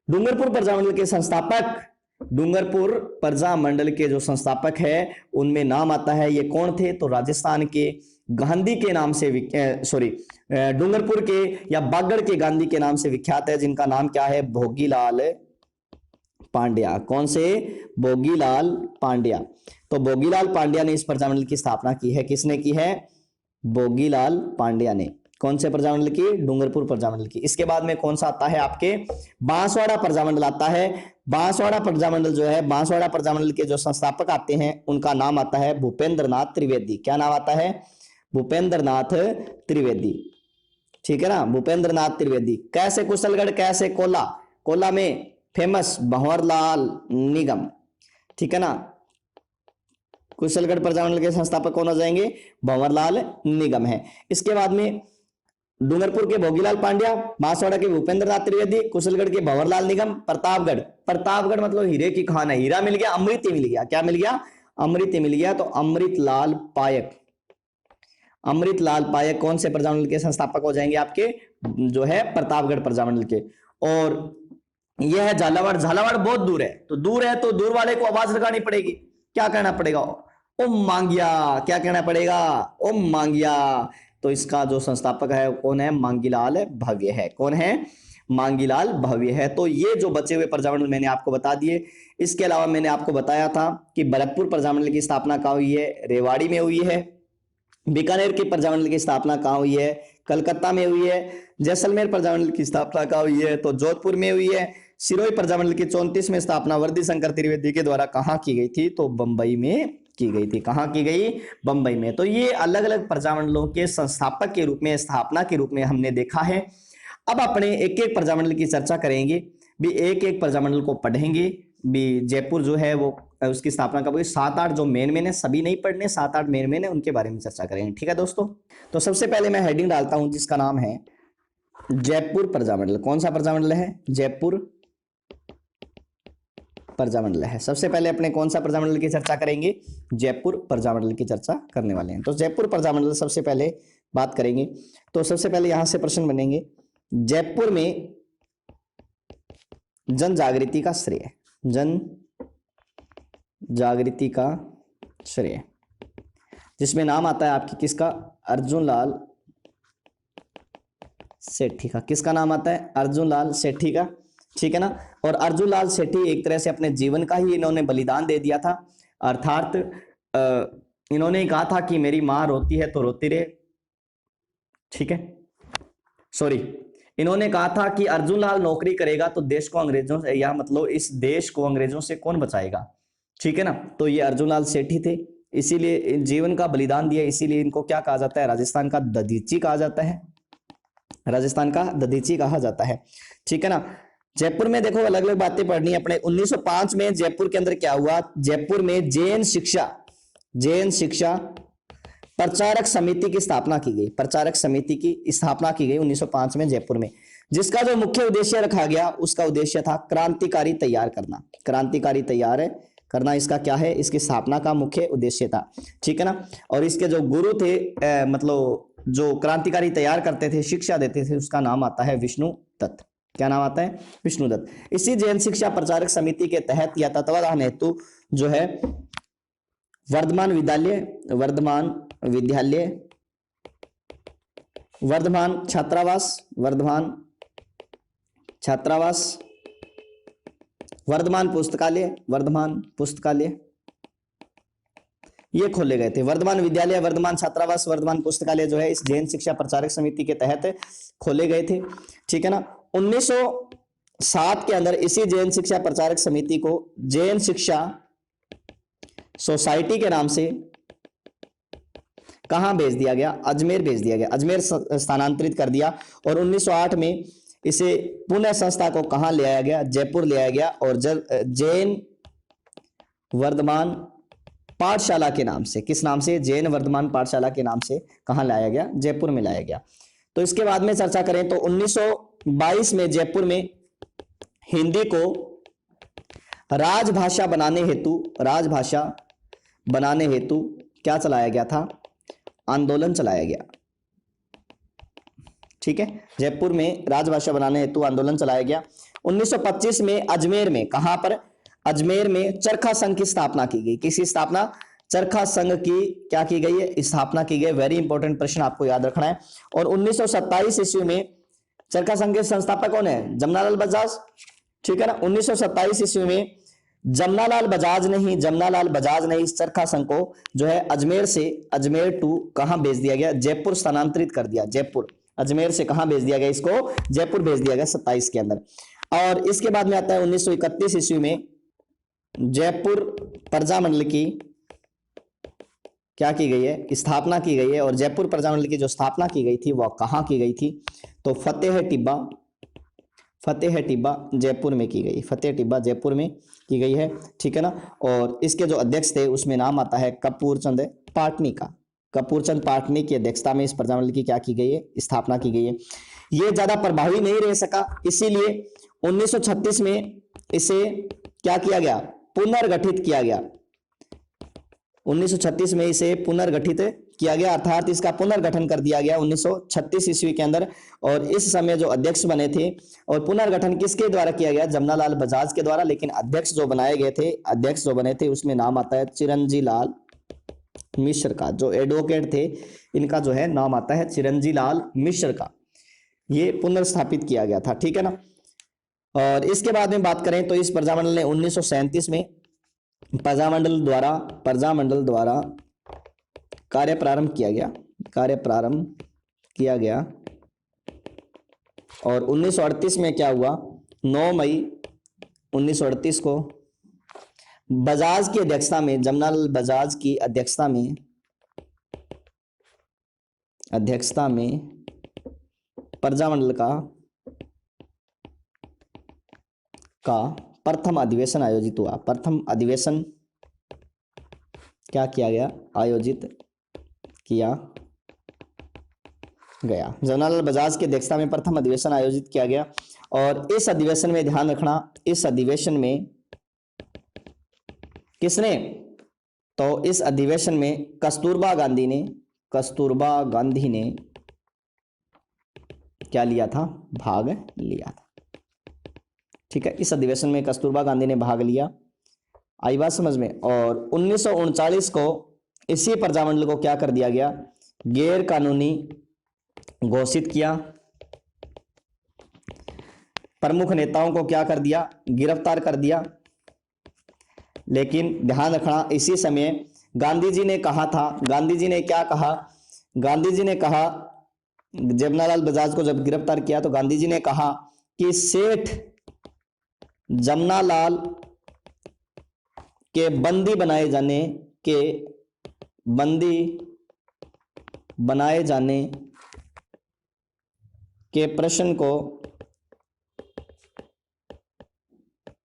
डूंगरपुर प्रजामंडल के संस्थापक, डूंगरपुर प्रजामंडल के जो संस्थापक है उनमें नाम आता है, ये कौन थे, तो राजस्थान के गांधी के नाम से सॉरी डूंगरपुर के या बागड़ के गांधी के नाम से विख्यात है, जिनका नाम क्या है, भोगीलाल पांड्या। कौन से, भोगीलाल पांड्या। तो भोगीलाल पांड्या ने इस प्रजामंडल की स्थापना की है। किसने की है, भोगीलाल पांड्या ने। कौन से प्रजामंडल की, डूंगरपुर प्रजामंडल की। इसके बाद में कौन सा आता है आपके, बांसवाड़ा प्रजामंडल आता है। बांसवाड़ा प्रजामंडल जो है, बांसवाड़ा प्रजामंडल के जो संस्थापक आते हैं उनका नाम आता है भूपेंद्रनाथ त्रिवेदी। क्या नाम आता है, भूपेंद्रनाथ त्रिवेदी, ठीक है ना, भूपेंद्रनाथ त्रिवेदी। कैसे कुशलगढ़, कैसे कोला, कोला में फेमस भंवरलाल निगम, ठीक है ना, कुशलगढ़ प्रजामंडल के संस्थापक कौन हो जाएंगे, भंवरलाल निगम है। इसके बाद में डूंगरपुर के भोगीलाल पांड्या, बांसवाड़ा के भूपेंद्रनाथ त्रिवेदी, कुशलगढ़ के भंवरलाल निगम, प्रतापगढ़, प्रतापगढ़ मतलब हीरे की खान है, हीरा मिल गया, अमृत मिल गया। क्या मिल गया, अमृत मिल गया। तो अमृतलाल पायक, अमृतलाल पायक कौन से प्रजामंडल के संस्थापक हो जाएंगे आपके, जो है प्रतापगढ़ प्रजामंडल के। और यह है झालावाड़, झालावाड़ बहुत दूर है, तो दूर वाले को आवाज लगानी पड़ेगी, क्या कहना पड़ेगा, ओ मांगिया। क्या कहना पड़ेगा, ओ मांगिया। तो इसका जो संस्थापक है कौन है, मांगीलाल भव्य है। कौन है, मांगीलाल भव्य है। तो ये जो बचे हुए प्रजामंडल मैंने आपको बता दिए। इसके अलावा मैंने आपको बताया था कि भरतपुर प्रजामंडल की स्थापना कहाँ हुई है, रेवाड़ी में हुई है। बीकानेर के प्रजामंडल की स्थापना कहाँ हुई है, कलकत्ता में हुई है। जैसलमेर प्रजामंडल की स्थापना कहाँ हुई है, तो जोधपुर में हुई है। सिरोही प्रजामंडल की 34वें स्थापना वर्दी शंकर त्रिवेदी के द्वारा कहाँ की गई थी, तो बंबई में की गई थी। कहाँ की गई, बंबई में। तो ये अलग अलग प्रजामंडलों के संस्थापक के रूप में, स्थापना के रूप में हमने देखा है। अब अपने एक एक प्रजामंडल की चर्चा करेंगे भी, एक एक प्रजामंडल को पढ़ेंगे भी। जयपुर जो है वो उसकी स्थापना कब हुई, 7-8 जो मेन है, सभी नहीं पढ़ने, 7-8 मेन है, उनके बारे में चर्चा करेंगे, ठीक है दोस्तों। तो सबसे पहले मैं हेडिंग डालता हूं जिसका नाम है जयपुर प्रजामंडल। कौन सा प्रजामंडल है, जयपुर प्रजामंडल है। सबसे पहले अपने कौन सा प्रजामंडल की चर्चा करेंगे, जयपुर प्रजामंडल की चर्चा करने वाले हैं। तो जयपुर प्रजामंडल सबसे पहले बात करेंगे। तो सबसे पहले यहां से प्रश्न बनेंगे, जयपुर में जन जागृति का श्रेय, जन जागृति का श्रेय, जिसमें नाम आता है आपकी किसका, अर्जुन लाल सेठी का। किसका नाम आता है, अर्जुन लाल सेठी का, ठीक है ना। और अर्जुन लाल सेठी एक तरह से अपने जीवन का ही इन्होंने बलिदान दे दिया था। अर्थात इन्होंने कहा था कि मेरी मां रोती है तो रोती रहे, ठीक है, सॉरी, इन्होंने कहा था कि अर्जुन लाल नौकरी करेगा तो देश को अंग्रेजों से, या मतलब इस देश को अंग्रेजों से कौन बचाएगा, ठीक है ना। तो ये अर्जुन लाल सेठी थे, इसीलिए जीवन का बलिदान दिया, इसीलिए इनको क्या कहा जाता है, राजस्थान का दधीची कहा जाता है, राजस्थान का दधीची कहा जाता है, ठीक है ना। जयपुर में देखो अलग अलग बातें पढ़नी है अपने। 1905 में जयपुर के अंदर क्या हुआ, जयपुर में जैन शिक्षा प्रचारक समिति की स्थापना की गई। प्रचारक समिति की स्थापना की गई 1905 में जयपुर में, जिसका जो मुख्य उद्देश्य रखा गया, उसका उद्देश्य था क्रांतिकारी तैयार करना। क्रांतिकारी तैयार करना इसका क्या है, इसकी स्थापना का मुख्य उद्देश्य था, ठीक है ना। और इसके जो गुरु थे मतलब जो क्रांतिकारी तैयार करते थे, शिक्षा देते थे, उसका नाम आता है विष्णु दत्त। क्या नाम आता है? विष्णु दत्त। इसी जैन शिक्षा प्रचारक समिति के तहत या तत्वाधान हेतु जो है वर्धमान विद्यालय, वर्धमान विद्यालय, वर्धमान छात्रावास, वर्धमान छात्रावास, वर्धमान पुस्तकालय, वर्धमान पुस्तकालय, ये खोले गए थे। वर्धमान विद्यालय, वर्धमान छात्रावास, वर्धमान पुस्तकालय जो है इस जैन शिक्षा प्रचारक समिति के तहत खोले गए थे। ठीक है ना। 1907 के अंदर इसी जैन शिक्षा प्रचारक समिति को जैन शिक्षा सोसाइटी के नाम से कहां भेज दिया गया? अजमेर भेज दिया गया, अजमेर स्थानांतरित कर दिया। और 1908 में इसे पुनः संस्था को कहां ले आया गया? जयपुर ले आया गया। और जैन वर्धमान पाठशाला के नाम से, किस नाम से? जैन वर्धमान पाठशाला के नाम से कहां लाया गया? जयपुर में लाया गया। तो इसके बाद में चर्चा करें तो 1922 में जयपुर में हिंदी को राजभाषा बनाने हेतु, राजभाषा बनाने हेतु क्या चलाया गया था? आंदोलन चलाया गया। ठीक है, जयपुर में राजभाषा बनाने हेतु आंदोलन चलाया गया। 1925 में अजमेर में, कहां पर? अजमेर में चरखा संघ की स्थापना की गई। किसी स्थापना? चरखा संघ की क्या की गई है? स्थापना की गई। वेरी इंपॉर्टेंट प्रश्न आपको याद रखना है। और 1927 ईस्वी में चरखा संघ के संस्थापक कौन है? जमनालाल बजाज। ठीक है ना। 1927 ईस्वी में जमनालाल बजाज ने इस चरखा संघ को जो है अजमेर से, अजमेर टू कहां भेज दिया गया? जयपुर स्थानांतरित कर दिया। जयपुर, अजमेर से कहां भेज दिया गया? इसको जयपुर भेज दिया गया 27 के अंदर। और इसके बाद में आता है 1931 ईस्वी में जयपुर प्रजामंडल की क्या की गई है? स्थापना की गई है। और जयपुर प्रजामंडल की जो स्थापना की गई थी वह कहां की गई थी? तो फतेह टिब्बा जयपुर में की गई। फतेह टिब्बा जयपुर में की गई है। ठीक है ना। और इसके जो अध्यक्ष थे उसमें नाम आता है कपूरचंद पाटनी का। कपूरचंद पाटनी की अध्यक्षता में इस प्रजामंडल की क्या की गई है? स्थापना की गई है। ये ज्यादा प्रभावी नहीं रह सका, इसीलिए 1936 में इसे क्या किया गया? पुनर्गठित किया गया। 1936 में इसे पुनर्गठित किया गया, अर्थात इसका पुनर्गठन कर दिया गया 1936 ईस्वी के अंदर। और इस समय जो अध्यक्ष बने थे, और पुनर्गठन किसके द्वारा किया गया? जमनालाल बजाज के द्वारा। लेकिन अध्यक्ष जो बनाए गए थे, अध्यक्ष जो बने थे उसमें नाम आता है चिरंजी लाल मिश्र का। जो एडवोकेट थे इनका जो है नाम आता है चिरंजी लाल मिश्र का। ये पुनर्स्थापित किया गया था। ठीक है ना। और इसके बाद में बात करें तो इस प्रजामंडल ने 1937 में प्रजामंडल द्वारा कार्य प्रारंभ किया गया। और 1938 में क्या हुआ? 9 मई 1938 को बजाज की अध्यक्षता में, जमनालाल बजाज की अध्यक्षता में प्रजामंडल का प्रथम अधिवेशन आयोजित हुआ। प्रथम अधिवेशन क्या किया गया? आयोजित किया गया। जमनालाल बजाज की अध्यक्षता में प्रथम अधिवेशन आयोजित किया गया। और इस अधिवेशन में ध्यान रखना, इस अधिवेशन में किसने? तो इस अधिवेशन में कस्तूरबा गांधी ने क्या लिया था? भाग लिया था। ठीक है, इस अधिवेशन में कस्तूरबा गांधी ने भाग लिया। आई बात समझ में। और 1939 को इसी प्रजामंडल को क्या कर दिया गया? गैर कानूनी घोषित किया। प्रमुख नेताओं को क्या कर दिया? गिरफ्तार कर दिया। लेकिन ध्यान रखना, इसी समय गांधी जी ने कहा था, गांधी जी ने क्या कहा? गांधी जी ने कहा, जमनालाल बजाज को जब गिरफ्तार किया तो गांधी जी ने कहा कि सेठ जमनालाल के बंदी बनाए जाने के प्रश्न को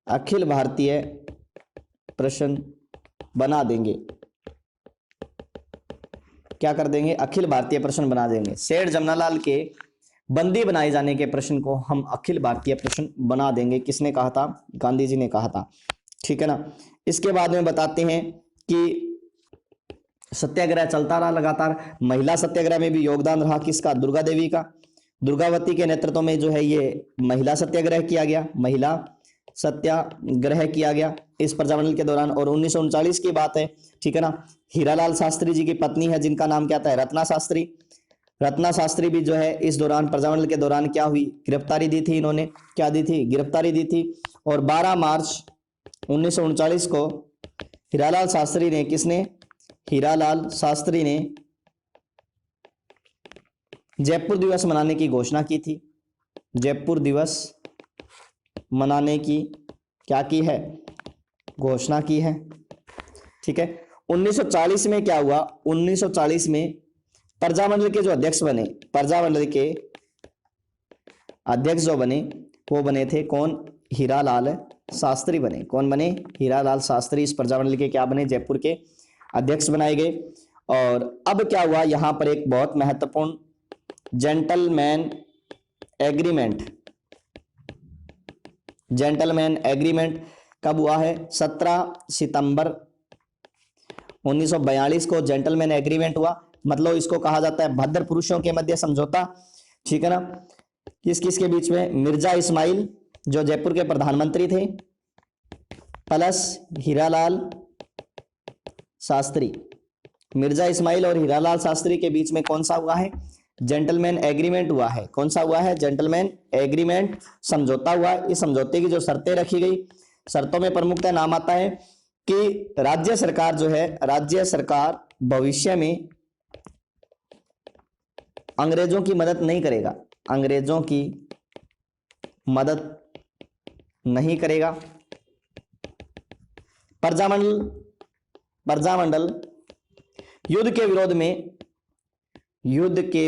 अखिल भारतीय प्रश्न बना देंगे। क्या कर देंगे? अखिल भारतीय प्रश्न बना देंगे। सेठ जमनालाल के बंदी बनाए जाने के प्रश्न को हम अखिल भारतीय प्रश्न बना देंगे। किसने कहा था? गांधी जी ने कहा था। ठीक है ना। इसके बाद में बताते हैं कि सत्याग्रह चलता रहा लगातार। महिला सत्याग्रह में भी योगदान रहा किसका? दुर्गा देवी का। दुर्गावती के नेतृत्व में जो है ये महिला सत्याग्रह किया गया, महिला सत्याग्रह किया गया इस प्रजामंडल के दौरान। और 1939 की बात है, ठीक है ना। हीरालाल शास्त्री जी की पत्नी है जिनका नाम क्या था? रत्ना शास्त्री। रत्ना शास्त्री भी जो है इस दौरान प्रजामंडल के दौरान क्या हुई? गिरफ्तारी दी थी इन्होंने। क्या दी थी? गिरफ्तारी दी थी। और 12 मार्च 1939 को हीरालाल शास्त्री ने, किसने? हीरालाल शास्त्री ने जयपुर दिवस मनाने की घोषणा की थी। जयपुर दिवस मनाने की क्या की है? घोषणा की है, ठीक है। 1940 में क्या हुआ? 1940 में प्रजामंडल के जो अध्यक्ष बने, प्रजामंडल के अध्यक्ष जो बने वो बने थे कौन? हीरालाल शास्त्री बने। कौन बने? हीरालाल शास्त्री इस प्रजामंडल के क्या बने? जयपुर के अध्यक्ष बनाए गए। और अब क्या हुआ? यहां पर एक बहुत महत्वपूर्ण जेंटलमैन एग्रीमेंट। जेंटलमैन एग्रीमेंट कब हुआ है? 17 सितंबर 1942 को जेंटलमैन एग्रीमेंट हुआ। मतलब इसको कहा जाता है भद्र पुरुषों के मध्य समझौता, ठीक है ना। किस किस के बीच में? मिर्जा इस्माइल जो जयपुर के प्रधानमंत्री थे प्लस हीरालाल शास्त्री। मिर्जा इस्माइल और हीरालाल शास्त्री के बीच में कौन सा हुआ है? जेंटलमैन एग्रीमेंट हुआ है। कौन सा हुआ है? जेंटलमैन एग्रीमेंट, समझौता हुआ। इस समझौते की जो शर्तें रखी गई, शर्तों में प्रमुखतः नाम आता है कि राज्य सरकार जो है, राज्य सरकार भविष्य में अंग्रेजों की मदद नहीं करेगा। अंग्रेजों की मदद नहीं करेगा। प्रजामंडल युद्ध के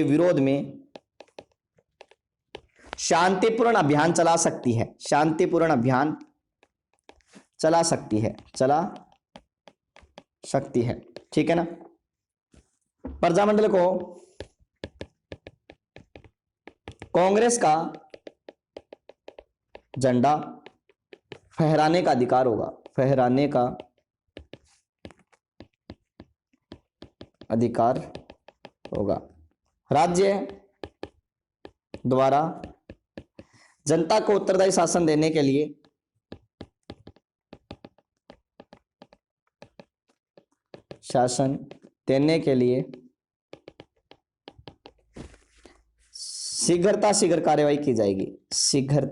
विरोध में शांतिपूर्ण अभियान चला सकती है। शांतिपूर्ण अभियान चला सकती है, ठीक है ना। प्रजामंडल को कांग्रेस का झंडा फहराने का अधिकार होगा। फहराने का अधिकार होगा। राज्य द्वारा जनता को उत्तरदायी शासन देने के लिए शीघ्र कार्यवाही की जाएगी। शीघ्र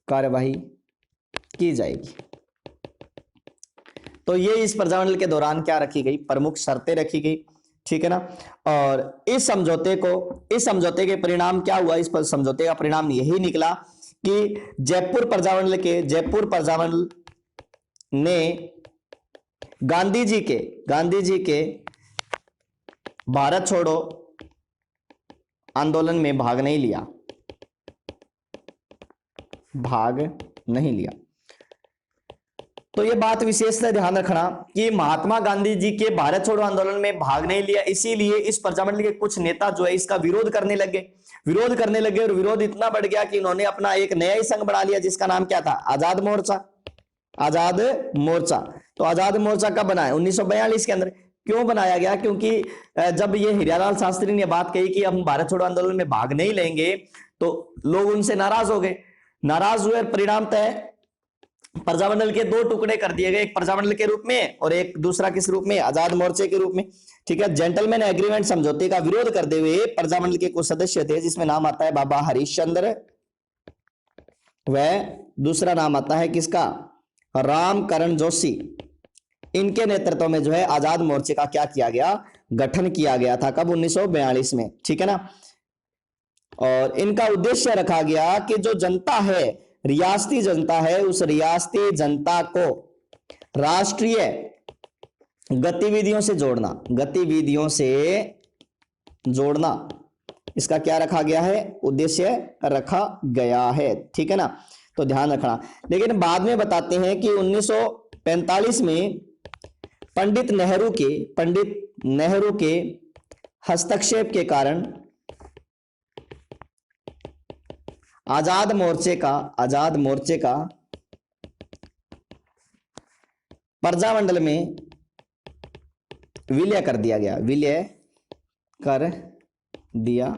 कार्यवाही की जाएगी। तो ये इस प्रजामंडल के दौरान क्या रखी गई? प्रमुख शर्तें रखी गई, ठीक है ना। और इस समझौते के परिणाम क्या हुआ? इस समझौते का परिणाम यही निकला कि जयपुर प्रजामंडल ने गांधी जी के भारत छोड़ो आंदोलन में भाग नहीं लिया। तो ये बात विशेष से ध्यान रखना कि महात्मा गांधी जी के भारत छोड़ो आंदोलन में भाग नहीं लिया, इसीलिए इस प्रजामंडल के कुछ नेता जो है इसका विरोध करने लगे और विरोध इतना बढ़ गया कि इन्होंने अपना एक नया ही संघ बना लिया जिसका नाम क्या था? आजाद मोर्चा। तो आजाद मोर्चा कब बनाया? 1942 के अंदर। क्यों बनाया गया? क्योंकि जब ये हीरालाल शास्त्री ने बात कही कि हम भारत छोड़ो आंदोलन में भाग नहीं लेंगे तो लोग उनसे नाराज हो गए। नाराज हुए, परिणामतः प्रजामंडल के दो टुकड़े कर दिए गए, एक प्रजामंडल के रूप में और एक दूसरा किस रूप में? आजाद मोर्चे के रूप में, ठीक है। जेंटलमैन एग्रीमेंट समझौते का विरोध करते हुए प्रजामंडल के कुछ सदस्य थे जिसमें नाम आता है बाबा हरिश्चंद्र, वह दूसरा नाम आता है किसका? रामकरण जोशी। इनके नेतृत्व में जो है आजाद मोर्चे का क्या किया गया? गठन किया गया था। कब? 1942 में, ठीक है ना। और इनका उद्देश्य रखा गया कि जो जनता है, रियासती जनता है, उस रियासती जनता को राष्ट्रीय गतिविधियों से जोड़ना, इसका क्या रखा गया है? उद्देश्य रखा गया है, ठीक है ना। तो ध्यान रखना। लेकिन बाद में बताते हैं कि 1945 में पंडित नेहरू के हस्तक्षेप के कारण आजाद मोर्चे का प्रजामंडल में विलय कर दिया गया, विलय कर दिया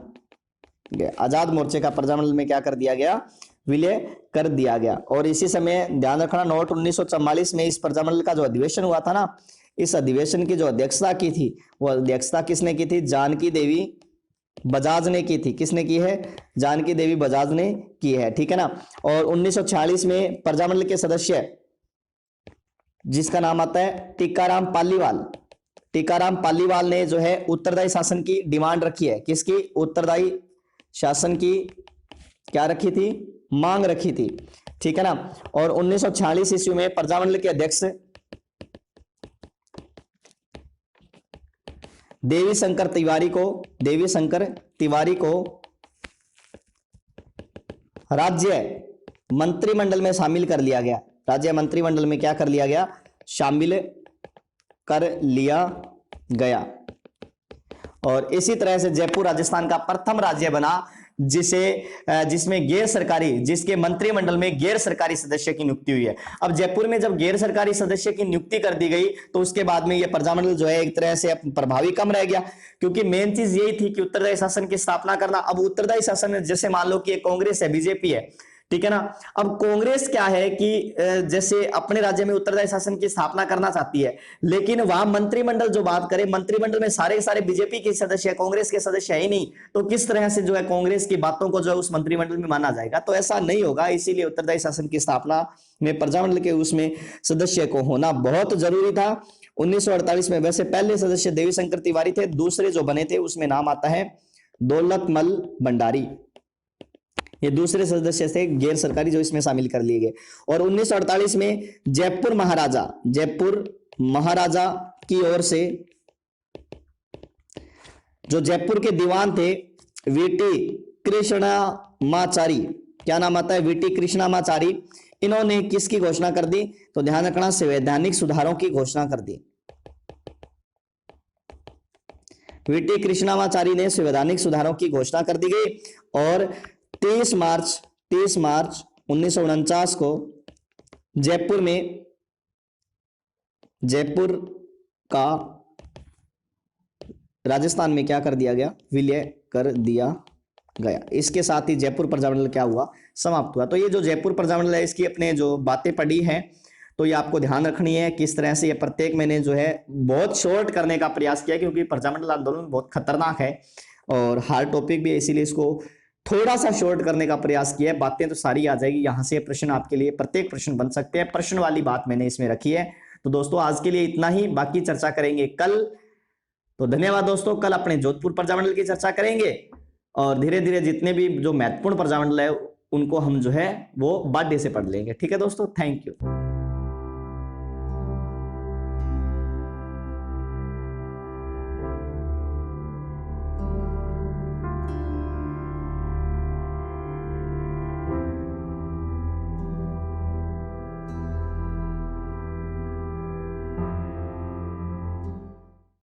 गया। आजाद मोर्चे का प्रजामंडल में क्या कर दिया गया, विलय कर दिया गया। और इसी समय ध्यान रखना नोट 1944 में इस प्रजामंडल का जो अधिवेशन हुआ था ना, इस अधिवेशन की जो अध्यक्षता की थी वो अध्यक्षता किसने की थी, जानकी देवी बजाज ने की थी। किसने की है, जानकी देवी बजाज ने की है, ठीक है ना। और 1946 में प्रजामंडल के सदस्य जिसका नाम आता है टीकाराम पालीवाल, टीकाराम पालीवाल ने जो है उत्तरदायी शासन की डिमांड रखी है। किसकी, उत्तरदायी शासन की क्या रखी थी, मांग रखी थी, ठीक है ना। और 1946 ईस्वी में प्रजामंडल के अध्यक्ष देवी शंकर तिवारी को राज्य मंत्रिमंडल में शामिल कर लिया गया। राज्य मंत्रिमंडल में क्या कर लिया गया, शामिल कर लिया गया। और इसी तरह से जयपुर राजस्थान का प्रथम राज्य बना जिसमें गैर सरकारी, जिसके मंत्रिमंडल में गैर सरकारी सदस्य की नियुक्ति हुई है। अब जयपुर में जब गैर सरकारी सदस्य की नियुक्ति कर दी गई तो उसके बाद में यह प्रजामंडल जो है एक तरह से प्रभावी कम रह गया, क्योंकि मेन चीज यही थी कि उत्तरदायी शासन की स्थापना करना। अब उत्तरदायी शासन में जैसे मान लो कि कांग्रेस है, बीजेपी है, ठीक है ना। अब कांग्रेस क्या है कि जैसे अपने राज्य में उत्तरदायी शासन की स्थापना करना चाहती है, लेकिन वहां मंत्रिमंडल जो बात करें, मंत्रिमंडल में सारे के सारे बीजेपी के सदस्य, कांग्रेस के सदस्य है ही नहीं, तो किस तरह से जो है कांग्रेस की बातों को जो है उस मंत्रिमंडल में माना जाएगा, तो ऐसा नहीं होगा। इसीलिए उत्तरदायी शासन की स्थापना में प्रजामंडल के उसमें सदस्य को होना बहुत जरूरी था। 1948 में वैसे पहले सदस्य देवी शंकर तिवारी थे, दूसरे जो बने थे उसमें नाम आता है दौलतमल भंडारी, ये दूसरे सदस्य थे गैर सरकारी जो इसमें शामिल कर लिए गए। और 1948 में जयपुर महाराजा की ओर से जो जयपुर के दीवान थे वीटी कृष्णामाचारी, क्या नाम आता है, वीटी कृष्णामाचारी, इन्होंने किसकी घोषणा कर दी, तो ध्यान रखना संवैधानिक सुधारों की घोषणा कर दी। वीटी कृष्णामाचारी ने संवैधानिक सुधारों की घोषणा कर दी गई। और 30 मार्च 1949 को जयपुर का राजस्थान में क्या कर दिया गया, विलय कर दिया गया। इसके साथ ही जयपुर प्रजामंडल क्या हुआ, समाप्त हुआ। तो ये जो जयपुर प्रजामंडल है इसकी अपने जो बातें पढ़ी हैं तो ये आपको ध्यान रखनी है किस तरह से। ये प्रत्येक मैंने जो है बहुत शॉर्ट करने का प्रयास किया, क्योंकि प्रजामंडल आंदोलन बहुत खतरनाक है और हार्ड टॉपिक भी है, इसीलिए इसको थोड़ा सा शॉर्ट करने का प्रयास किया है। बातें तो सारी आ जाएगी, यहां से प्रश्न आपके लिए प्रत्येक प्रश्न बन सकते हैं, प्रश्न वाली बात मैंने इसमें रखी है। तो दोस्तों आज के लिए इतना ही, बाकी चर्चा करेंगे कल। तो धन्यवाद दोस्तों, कल अपने जोधपुर प्रजामंडल की चर्चा करेंगे और धीरे धीरे जितने भी जो महत्वपूर्ण प्रजामंडल है उनको हम जो है वो बाध्य से पढ़ लेंगे। ठीक है दोस्तों, थैंक यू।